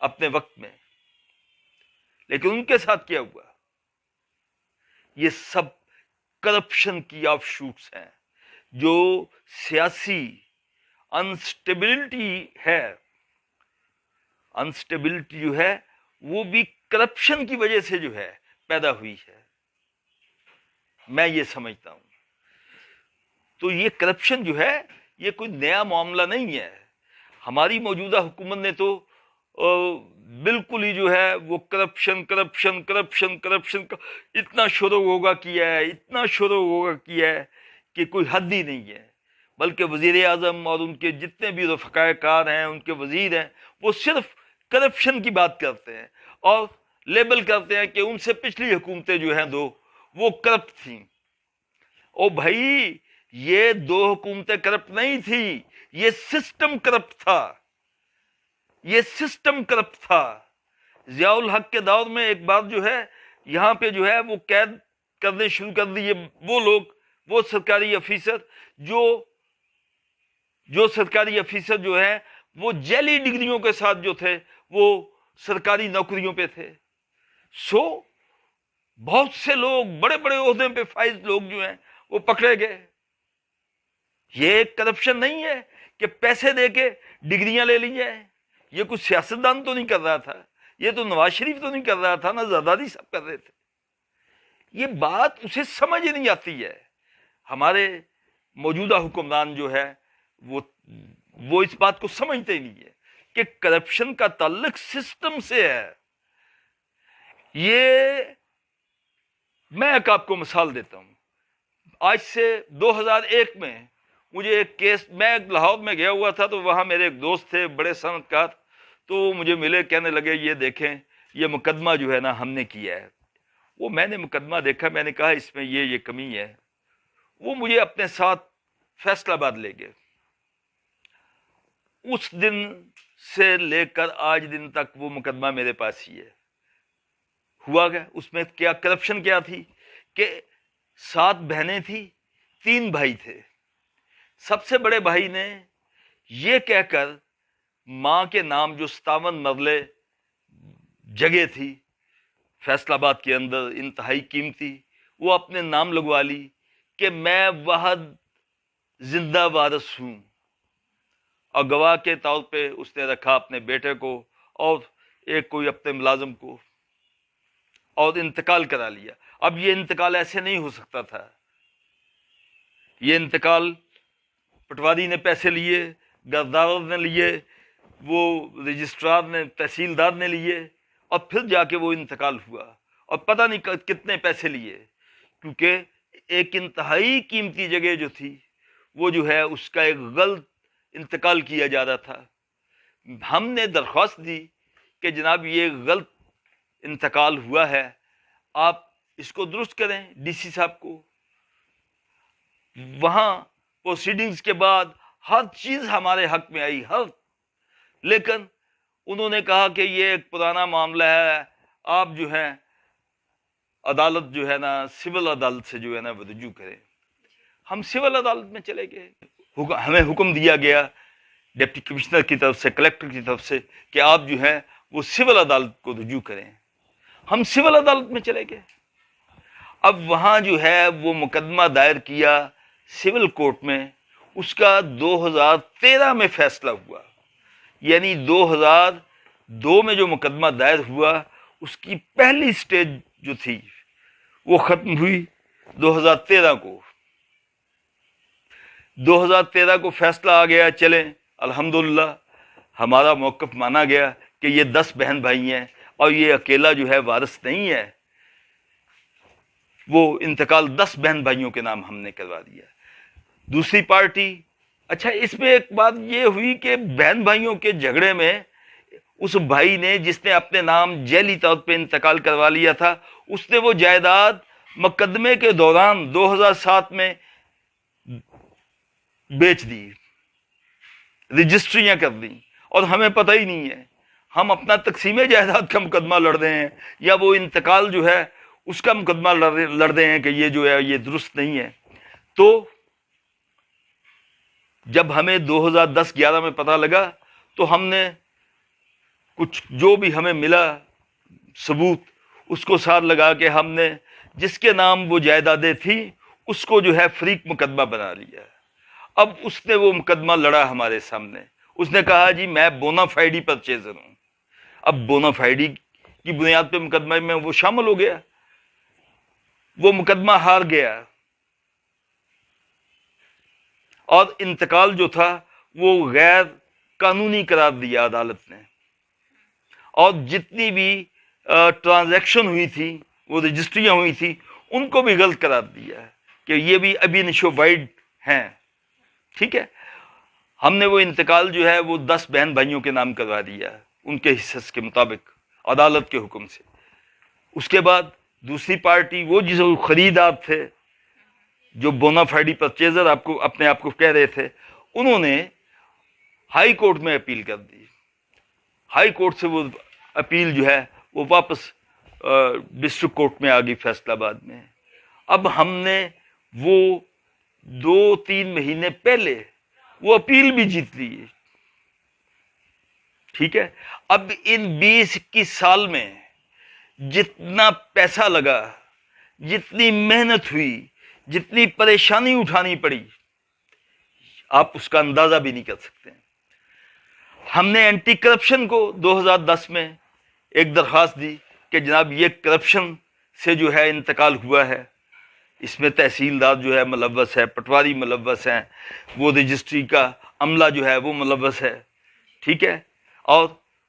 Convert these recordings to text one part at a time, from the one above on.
اپنے وقت میں، لیکن ان کے ساتھ کیا ہوا؟ یہ سب کرپشن کی آف شوٹس ہیں. جو سیاسی انسٹیبلٹی ہے، انسٹیبلٹی جو ہے وہ بھی کرپشن کی وجہ سے جو ہے پیدا ہوئی ہے، میں یہ سمجھتا ہوں. تو یہ کرپشن جو ہے یہ کوئی نیا معاملہ نہیں ہے. ہماری موجودہ حکومت نے تو بالکل ہی جو ہے وہ کرپشن کرپشن کرپشن کرپشن کا اتنا شور و غوغا کیا ہے، اتنا شور و غوغا کیا ہے کہ کوئی حد ہی نہیں ہے. بلکہ وزیر اعظم اور ان کے جتنے بھی رفقائے کار ہیں، ان کے وزیر ہیں، وہ صرف کرپشن کی بات کرتے ہیں اور لیبل کرتے ہیں کہ ان سے پچھلی حکومتیں جو ہیں دو وہ کرپٹ تھیں. او بھائی، یہ دو حکومتیں کرپٹ نہیں تھی، یہ سسٹم کرپٹ تھا، یہ سسٹم کرپٹ تھا. ضیاء الحق کے دور میں ایک بار جو ہے یہاں پہ جو ہے وہ قید کرنے شروع کر دیے وہ لوگ، وہ سرکاری افیسر جو سرکاری افیسر جو ہیں وہ جعلی ڈگریوں کے ساتھ جو تھے وہ سرکاری نوکریوں پہ تھے. سو بہت سے لوگ بڑے بڑے عہدے پہ فائز لوگ جو ہیں وہ پکڑے گئے. یہ کرپشن نہیں ہے کہ پیسے دے کے ڈگریاں لے لی جائیں. یہ کوئی سیاستدان تو نہیں کر رہا تھا، یہ تو نواز شریف تو نہیں کر رہا تھا، نہ زرداری صاحب کر رہے تھے. یہ بات اسے سمجھ نہیں آتی ہے. ہمارے موجودہ حکمران جو ہے وہ اس بات کو سمجھتے ہی نہیں ہے کہ کرپشن کا تعلق سسٹم سے ہے. یہ میں ایک آپ کو مثال دیتا ہوں. آج سے 2001 میں مجھے ایک کیس، میں لاہور میں گیا ہوا تھا تو وہاں میرے ایک دوست تھے بڑے صنعت کار، تو وہ مجھے ملے، کہنے لگے یہ دیکھیں یہ مقدمہ جو ہے نا ہم نے کیا ہے. وہ میں نے مقدمہ دیکھا، میں نے کہا اس میں یہ کمی ہے. وہ مجھے اپنے ساتھ فیصل آباد لے گئے. اس دن سے لے کر آج دن تک وہ مقدمہ میرے پاس ہی ہے. ہوا گیا اس میں کیا کرپشن کیا تھی کہ 7 بہنیں تھیں، 3 بھائی تھے. سب سے بڑے بھائی نے یہ کہہ کر ماں کے نام جو 57 مرلے جگہ تھی فیصل آباد کے اندر انتہائی قیمتی، وہ اپنے نام لگوا لی کہ میں وحد زندہ وارث ہوں، اور گواہ کے طور پہ اس نے رکھا اپنے بیٹے کو اور ایک کوئی اپنے ملازم کو، اور انتقال کرا لیا. اب یہ انتقال ایسے نہیں ہو سکتا تھا. یہ انتقال پٹواری نے پیسے لیے، گرداور نے لیے، وہ رجسٹرار نے، تحصیلدار نے لیے، اور پھر جا کے وہ انتقال ہوا. اور پتہ نہیں کتنے پیسے لیے، کیونکہ ایک انتہائی قیمتی جگہ جو تھی وہ جو ہے اس کا ایک غلط انتقال کیا جا رہا تھا. ہم نے درخواست دی کہ جناب یہ غلط انتقال ہوا ہے، آپ اس کو درست کریں ڈی سی صاحب کو. وہاں پروسیڈنگز کے بعد ہر چیز ہمارے حق میں آئی، لیکن انہوں نے کہا کہ یہ ایک پرانا معاملہ ہے، آپ جو ہے عدالت جو ہے نا سول عدالت سے جو ہے نا وہ رجوع کریں. ہم سول عدالت میں چلے گئے. ہمیں حکم دیا گیا ڈپٹی کمشنر کی طرف سے، کلیکٹر کی طرف سے، کہ آپ جو ہے وہ سول عدالت کو رجوع کریں. ہم سول عدالت میں چلے گئے. اب وہاں جو ہے وہ مقدمہ دائر کیا سول کورٹ میں، اس کا 2013 میں فیصلہ ہوا. یعنی 2002 میں جو مقدمہ دائر ہوا اس کی پہلی سٹیج جو تھی وہ ختم ہوئی 2013 کو. 2013 کو فیصلہ آ گیا، چلیں الحمدللہ ہمارا موقف مانا گیا کہ یہ 10 بہن بھائی ہیں اور یہ اکیلا جو ہے وارث نہیں ہے. وہ انتقال 10 بہن بھائیوں کے نام ہم نے کروا دیا. دوسری پارٹی، اچھا اس میں ایک بات یہ ہوئی کہ بہن بھائیوں کے جھگڑے میں اس بھائی نے جس نے اپنے نام جعلی طور پہ انتقال کروا لیا تھا، اس نے وہ جائیداد مقدمے کے دوران 2007 میں بیچ دی، رجسٹریاں کر دیں، اور ہمیں پتہ ہی نہیں ہے. ہم اپنا تقسیم جائیداد کا مقدمہ لڑ رہے ہیں یا وہ انتقال جو ہے اس کا مقدمہ لڑ رہے ہیں کہ یہ جو ہے یہ درست نہیں ہے. تو جب ہمیں 2010-11 میں پتہ لگا تو ہم نے کچھ جو بھی ہمیں ملا ثبوت اس کو ساتھ لگا کے ہم نے جس کے نام وہ جائیدادیں تھیں اس کو جو ہے فریق مقدمہ بنا لیا. اب اس نے وہ مقدمہ لڑا ہمارے سامنے. اس نے کہا جی میں بونا فائیڈی پرچیزر ہوں. اب بونا فائیڈی کی بنیاد پہ مقدمہ میں وہ شامل ہو گیا, وہ مقدمہ ہار گیا اور انتقال جو تھا وہ غیر قانونی قرار دیا عدالت نے. اور جتنی بھی ٹرانزیکشن ہوئی تھی, وہ رجسٹریاں ہوئی تھی, ان کو بھی غلط قرار دیا کہ یہ بھی ابھی نشو وائڈ ہیں. ٹھیک ہے, ہم نے وہ انتقال جو ہے وہ 10 بہن بھائیوں کے نام کروا دیا ان کے حصص کے مطابق عدالت کے حکم سے. اس کے بعد دوسری پارٹی وہ جس خریدار تھے جو بونا فائیڈی پرچیزر آپ کو اپنے آپ کو کہہ رہے تھے, انہوں نے ہائی کورٹ میں اپیل کر دی. ہائی کورٹ سے وہ اپیل جو ہے وہ واپس ڈسٹرکٹ کورٹ میں آ گئی فیصلہ آباد میں. اب ہم نے وہ 2-3 مہینے پہلے وہ اپیل بھی جیت لی. ٹھیک ہے, اب ان 20-21 سال میں جتنا پیسہ لگا, جتنی محنت ہوئی, جتنی پریشانی اٹھانی پڑی, آپ اس کا اندازہ بھی نہیں کر سکتے. ہم نے اینٹی کرپشن کو 2010 میں ایک درخواست دی کہ جناب یہ کرپشن سے جو ہے انتقال ہوا ہے, اس میں تحصیلدار جو ہے ملوث ہے, پٹواری ملوث ہیں, وہ رجسٹری کا عملہ جو ہے وہ ملوث ہے. ٹھیک ہے, اور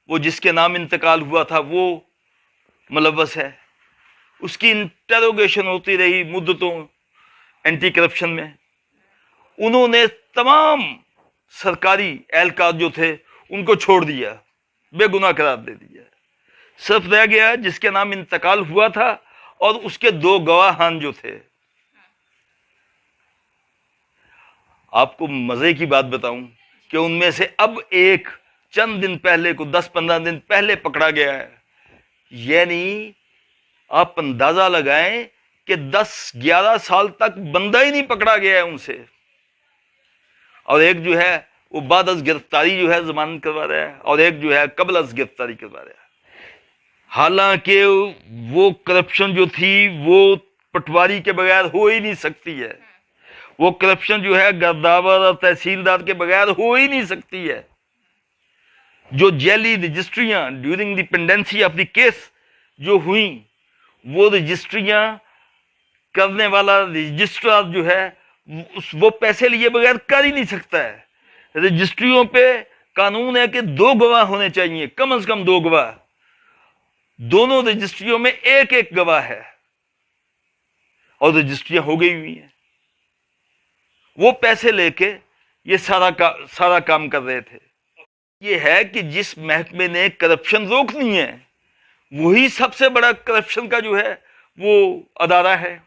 وہ جس کے نام انتقال ہوا تھا وہ ملوث ہے. اس کی انٹروگیشن ہوتی رہی مدتوں اینٹی کرپشن میں. انہوں نے تمام سرکاری اہلکار جو تھے ان کو چھوڑ دیا, بے گناہ قرار دے دیا. صرف رہ گیا جس کے نام انتقال ہوا تھا اور اس کے 2 گواہان جو تھے. آپ کو مزے کی بات بتاؤں کہ ان میں سے اب ایک چند دن پہلے کو 10-15 دن پہلے پکڑا گیا ہے. یعنی آپ اندازہ لگائیں کہ 10-11 سال تک بندہ ہی نہیں پکڑا گیا ہے ان سے. اور ایک جو ہے وہ بعد از گرفتاری جو ہے ضمانت کروا رہا ہے, اور ایک جو ہے قبل از گرفتاری کروا رہا ہے. حالانکہ وہ کرپشن جو تھی وہ پٹواری کے بغیر ہو ہی نہیں سکتی ہے. وہ کرپشن جو ہے گرداور اور تحصیلدار کے بغیر ہو ہی نہیں سکتی ہے. جو جعلی رجسٹریاں during the pendency of the case جو ہوئیں, وہ رجسٹریاں کرنے والا رجسٹرار جو ہے وہ پیسے لیے بغیر کر ہی نہیں سکتا ہے. رجسٹریوں پہ قانون ہے کہ 2 گواہ ہونے چاہیے, کم از کم 2 گواہ. دونوں رجسٹریوں میں ایک گواہ ہے اور رجسٹریاں ہو گئی ہوئی ہیں. وہ پیسے لے کے یہ سارا کام کر رہے تھے. یہ ہے کہ جس محکمے نے کرپشن روکنی ہے وہی سب سے بڑا کرپشن کا جو ہے وہ ادارہ ہے.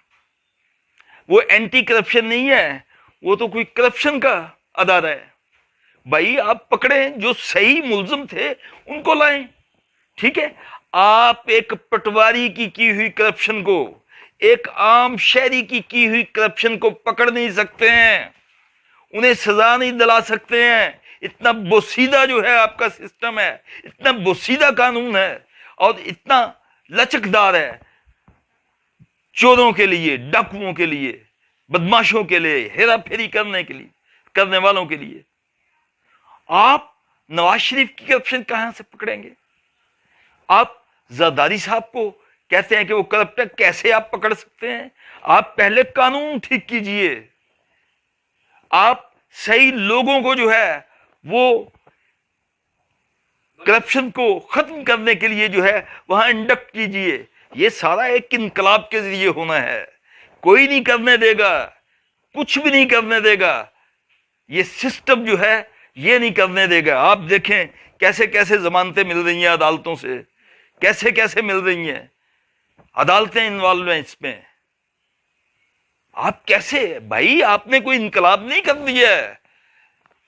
وہ اینٹی کرپشن نہیں ہے, وہ تو کوئی کرپشن کا ادارہ ہے. بھائی آپ پکڑیں, جو صحیح ملزم تھے ان کو لائیں. ٹھیک ہے, آپ ایک پٹواری کی ہوئی کرپشن کو, ایک عام شہری کی ہوئی کرپشن کو پکڑ نہیں سکتے ہیں, انہیں سزا نہیں دلا سکتے ہیں. اتنا بوسیدہ جو ہے آپ کا سسٹم ہے, اتنا بوسیدہ قانون ہے اور اتنا لچکدار ہے چوروں کے لیے, ڈاکوؤں کے لیے, بدماشوں کے لیے, ہیرا پھیری کرنے والوں کے لیے. آپ نواز شریف کی کرپشن کہاں سے پکڑیں گے؟ آپ زرداری صاحب کو کہتے ہیں کہ وہ کرپٹ ہے, کیسے آپ پکڑ سکتے ہیں؟ آپ پہلے قانون ٹھیک کیجئے, آپ صحیح لوگوں کو جو ہے وہ کرپشن کو ختم کرنے کے لیے جو ہے وہاں انڈکٹ کیجئے. یہ سارا ایک انقلاب کے ذریعے ہونا ہے. کوئی نہیں کرنے دے گا, کچھ بھی نہیں کرنے دے گا. یہ سسٹم جو ہے یہ نہیں کرنے دے گا. آپ دیکھیں کیسے کیسے ضمانتیں مل رہی ہیں عدالتوں سے, کیسے کیسے مل رہی ہیں, عدالتیں انوالو ہیں اس میں. آپ کیسے, بھائی آپ نے کوئی انقلاب نہیں کر دیا ہے.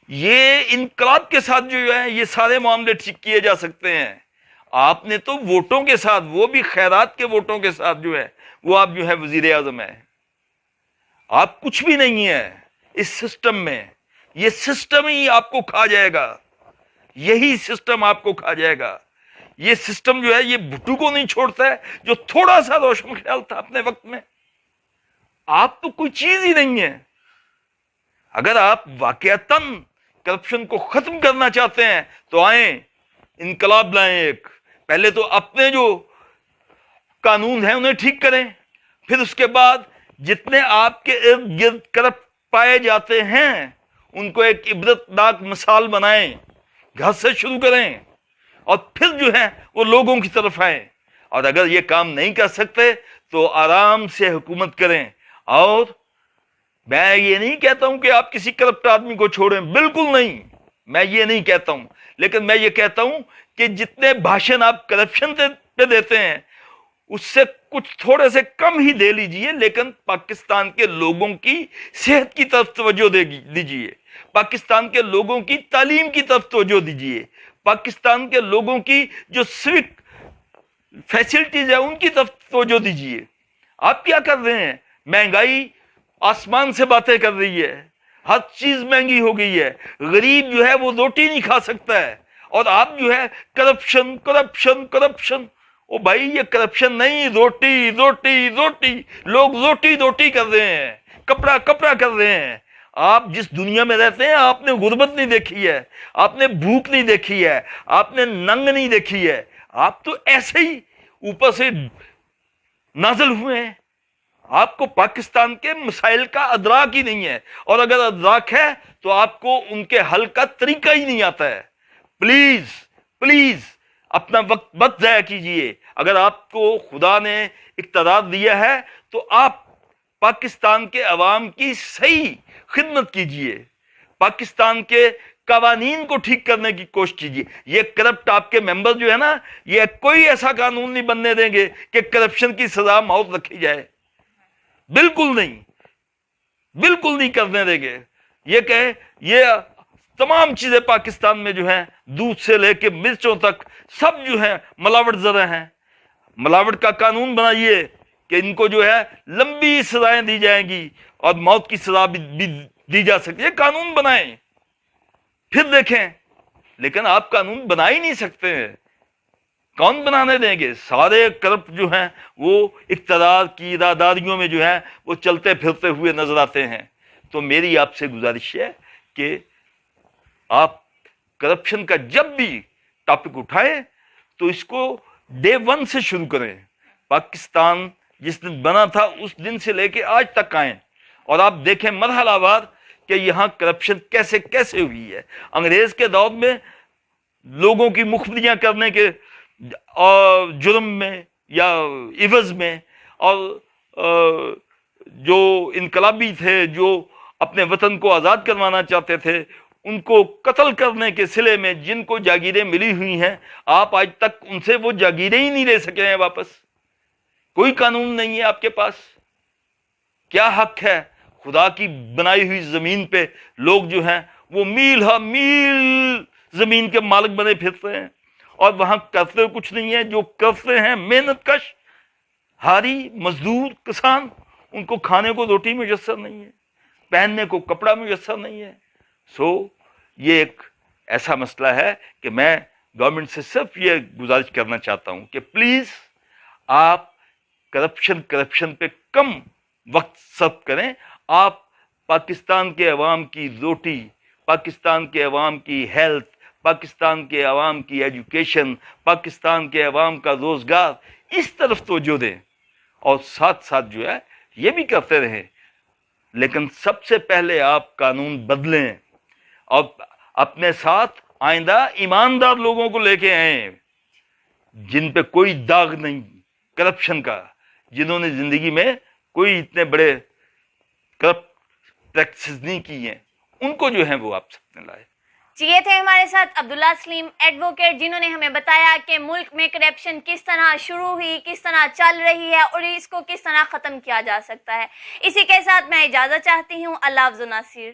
یہ انقلاب کے ساتھ جو ہے یہ سارے معاملے ٹھیک کیے جا سکتے ہیں. آپ نے تو ووٹوں کے ساتھ, وہ بھی خیرات کے ووٹوں کے ساتھ جو ہے وہ آپ جو ہے وزیر اعظم ہے. آپ کچھ بھی نہیں ہے اس سسٹم میں. یہ سسٹم ہی آپ کو کھا جائے گا, یہی سسٹم آپ کو کھا جائے گا. یہ سسٹم جو ہے یہ بھٹو کو نہیں چھوڑتا ہے جو تھوڑا سا روشن خیال تھا اپنے وقت میں. آپ تو کوئی چیز ہی نہیں ہے. اگر آپ واقعتاً کرپشن کو ختم کرنا چاہتے ہیں تو آئیں انقلاب لائیں. ایک پہلے تو اپنے جو قانون ہیں انہیں ٹھیک کریں, پھر اس کے بعد جتنے آپ کے ارد گرد کرپٹ پائے جاتے ہیں ان کو ایک عبرتناک مثال بنائیں, گھر سے شروع کریں, اور پھر جو ہے وہ لوگوں کی طرف آئیں. اور اگر یہ کام نہیں کر سکتے تو آرام سے حکومت کریں. اور میں یہ نہیں کہتا ہوں کہ آپ کسی کرپٹ آدمی کو چھوڑیں, بالکل نہیں, میں یہ نہیں کہتا ہوں. لیکن میں یہ کہتا ہوں کہ جتنے بھاشن آپ کرپشن پہ دیتے ہیں اس سے کچھ تھوڑے سے کم ہی دے لیجئے, لیکن پاکستان کے لوگوں کی صحت کی طرف توجہ دیجئے, پاکستان کے لوگوں کی تعلیم کی طرف توجہ دیجئے, پاکستان کے لوگوں کی جو سوک فیسلٹیز ہیں ان کی طرف توجہ دیجئے. آپ کیا کر رہے ہیں؟ مہنگائی آسمان سے باتیں کر رہی ہے, ہر چیز مہنگی ہو گئی ہے, غریب جو ہے وہ روٹی نہیں کھا سکتا ہے, اور آپ جو ہے کرپشن کرپشن کرپشن. او بھائی یہ کرپشن نہیں, روٹی روٹی روٹی, لوگ روٹی روٹی کر رہے ہیں, کپڑا کپڑا کر رہے ہیں. آپ جس دنیا میں رہتے ہیں آپ نے غربت نہیں دیکھی ہے, آپ نے بھوک نہیں دیکھی ہے, آپ نے ننگ نہیں دیکھی ہے, آپ تو ایسے ہی اوپر سے نازل ہوئے ہیں. آپ کو پاکستان کے مسائل کا ادراک ہی نہیں ہے, اور اگر ادراک ہے تو آپ کو ان کے حل کا طریقہ ہی نہیں آتا ہے. پلیز پلیز اپنا وقت مت ضائع کیجئے. اگر آپ کو خدا نے اقتدار دیا ہے تو آپ پاکستان کے عوام کی صحیح خدمت کیجئے, پاکستان کے قوانین کو ٹھیک کرنے کی کوشش کیجیے. یہ کرپٹ آپ کے ممبر جو ہے نا, یہ کوئی ایسا قانون نہیں بننے دیں گے کہ کرپشن کی سزا موت رکھی جائے, بالکل نہیں, بالکل نہیں کرنے دیں گے. یہ کہ یہ تمام چیزیں پاکستان میں جو ہیں دودھ سے لے کے مرچوں تک سب جو ہیں ملاوٹ زدہ ہیں. ملاوٹ کا قانون بنائیے کہ ان کو جو ہے لمبی سزائیں دی جائیں گی اور موت کی سزا بھی دی جا سکتی ہے. قانون بنائیں پھر دیکھیں. لیکن آپ قانون بنا ہی نہیں سکتے ہیں, کون بنانے دیں گے؟ سارے کرپٹ جو ہیں وہ اقتدار کی اداروں میں جو ہیں وہ چلتے پھرتے ہوئے نظر آتے ہیں. تو میری آپ سے گزارش ہے کہ آپ کرپشن کا جب بھی ٹاپک اٹھائیں تو اس کو ڈے 1 سے شروع کریں. پاکستان جس دن بنا تھا اس دن سے لے کے آج تک آئیں اور آپ دیکھیں مرحلہ وار کہ یہاں کرپشن کیسے کیسے ہوئی ہے. انگریز کے دور میں لوگوں کی مخبریاں کرنے کے جرم میں یا عوض میں, اور جو انقلابی تھے جو اپنے وطن کو آزاد کروانا چاہتے تھے ان کو قتل کرنے کے صلے میں جن کو جاگیریں ملی ہوئی ہیں, آپ آج تک ان سے وہ جاگیریں ہی نہیں لے سکے ہیں واپس. کوئی قانون نہیں ہے آپ کے پاس. کیا حق ہے خدا کی بنائی ہوئی زمین پہ لوگ جو ہیں وہ میل ہا میل زمین کے مالک بنے پھرتے ہیں اور وہاں کرتے کچھ نہیں ہے. جو کرتے ہیں محنت کش ہاری مزدور کسان, ان کو کھانے کو روٹی میسر نہیں ہے, پہننے کو کپڑا میسر نہیں ہے. یہ ایک ایسا مسئلہ ہے کہ میں گورنمنٹ سے صرف یہ گزارش کرنا چاہتا ہوں کہ پلیز آپ کرپشن پہ کم وقت صرف کریں. آپ پاکستان کے عوام کی روٹی, پاکستان کے عوام کی ہیلتھ, پاکستان کے عوام کی ایجوکیشن, پاکستان کے عوام کا روزگار, اس طرف توجہ دیں اور ساتھ ساتھ جو ہے یہ بھی کرتے رہیں. لیکن سب سے پہلے آپ قانون بدلیں اور اپنے ساتھ آئندہ ایماندار لوگوں کو لے کے آئیں جن پہ کوئی داغ نہیں کرپشن کا, جنہوں نے زندگی میں کوئی اتنے بڑے کرپٹ پریکٹسز نہیں کی ہیں, ان کو جو ہے وہ آپ سامنے لائے. جی یہ تھے ہمارے ساتھ عبداللہ سلیم ایڈوکیٹ, جنہوں نے ہمیں بتایا کہ ملک میں کرپشن کس طرح شروع ہوئی, کس طرح چل رہی ہے اور اس کو کس طرح ختم کیا جا سکتا ہے. اسی کے ساتھ میں اجازت چاہتی ہوں. اللہ حافظ ناصر.